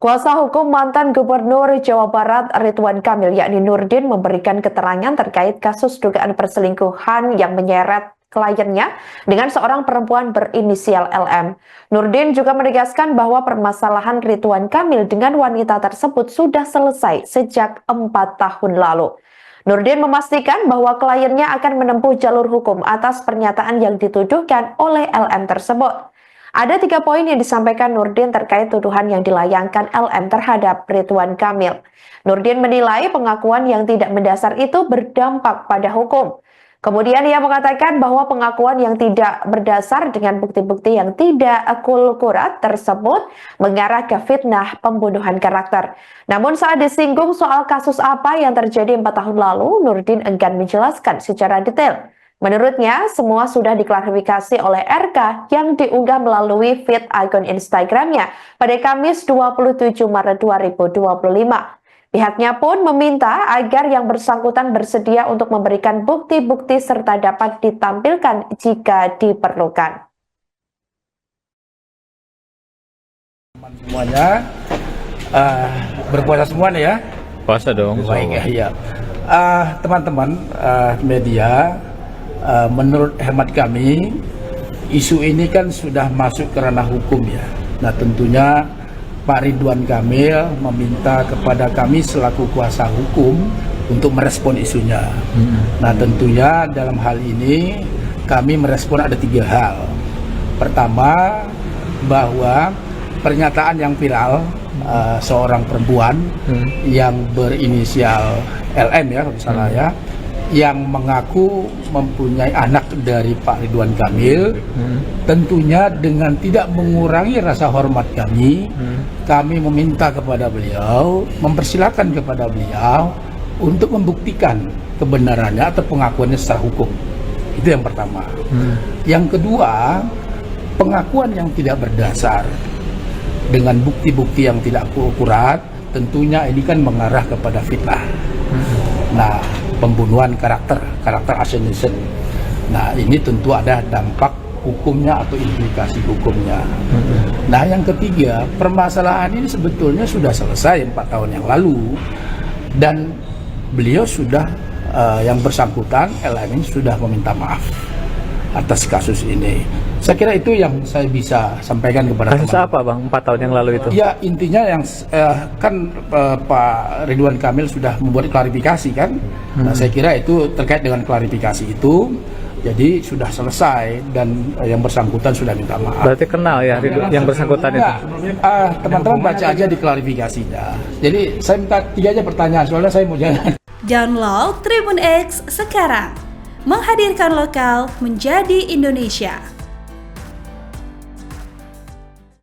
Kuasa hukum mantan Gubernur Jawa Barat Ridwan Kamil yakni Nurdin memberikan keterangan terkait kasus dugaan perselingkuhan yang menyeret kliennya dengan seorang perempuan berinisial LM. Nurdin juga menegaskan bahwa permasalahan Ridwan Kamil dengan wanita tersebut sudah selesai sejak 4 tahun lalu. Nurdin memastikan bahwa kliennya akan menempuh jalur hukum atas pernyataan yang dituduhkan oleh LM tersebut. Ada 3 poin yang disampaikan Nurdin terkait tuduhan yang dilayangkan LM terhadap Ridwan Kamil. Nurdin menilai pengakuan yang tidak mendasar itu berdampak pada hukum. Kemudian ia mengatakan bahwa pengakuan yang tidak berdasar dengan bukti-bukti yang tidak akurat tersebut mengarah ke fitnah pembunuhan karakter. Namun saat disinggung soal kasus apa yang terjadi 4 tahun lalu, Nurdin enggan menjelaskan secara detail. Menurutnya, semua sudah diklarifikasi oleh RK yang diunggah melalui feed akun Instagramnya pada Kamis 27 Maret 2025. Pihaknya pun meminta agar yang bersangkutan bersedia untuk memberikan bukti-bukti serta dapat ditampilkan jika diperlukan. Semuanya berpuasa semuanya ya? Puasa dong. Baik ya. Teman-teman media, menurut hemat kami isu ini kan sudah masuk ke ranah hukum ya. Nah tentunya Pak Ridwan Kamil meminta kepada kami selaku kuasa hukum untuk merespon isunya. Nah tentunya dalam hal ini kami merespon ada 3 hal. Pertama, bahwa pernyataan yang viral seorang perempuan yang berinisial LM ya kalau salah ya, yang mengaku mempunyai anak dari Pak Ridwan Kamil, tentunya dengan tidak mengurangi rasa hormat kami, kami meminta kepada beliau, mempersilahkan kepada beliau untuk membuktikan kebenarannya atau pengakuannya secara hukum. Itu yang pertama. Yang kedua, pengakuan yang tidak berdasar dengan bukti-bukti yang tidak akurat, tentunya ini kan mengarah kepada fitnah. Nah, pembunuhan karakter assassination. Nah, ini tentu ada dampak hukumnya atau implikasi hukumnya. Nah, yang ketiga, permasalahan ini sebetulnya sudah selesai 4 tahun yang lalu dan beliau sudah yang bersangkutan LM ini sudah meminta maaf atas kasus ini. Saya kira itu yang saya bisa sampaikan kepada Kasus apa Bang 4 tahun yang lalu itu? Ya intinya yang Pak Ridwan Kamil sudah membuat klarifikasi kan. Nah saya kira itu terkait dengan klarifikasi itu. Jadi sudah selesai dan yang bersangkutan sudah minta maaf. Berarti kenal ya yang bersangkutan itu? Teman-teman baca aja di klarifikasinya. Jadi saya minta 3 aja pertanyaan soalnya saya mau jalan. Download Tribun X sekarang. Menghadirkan lokal menjadi Indonesia.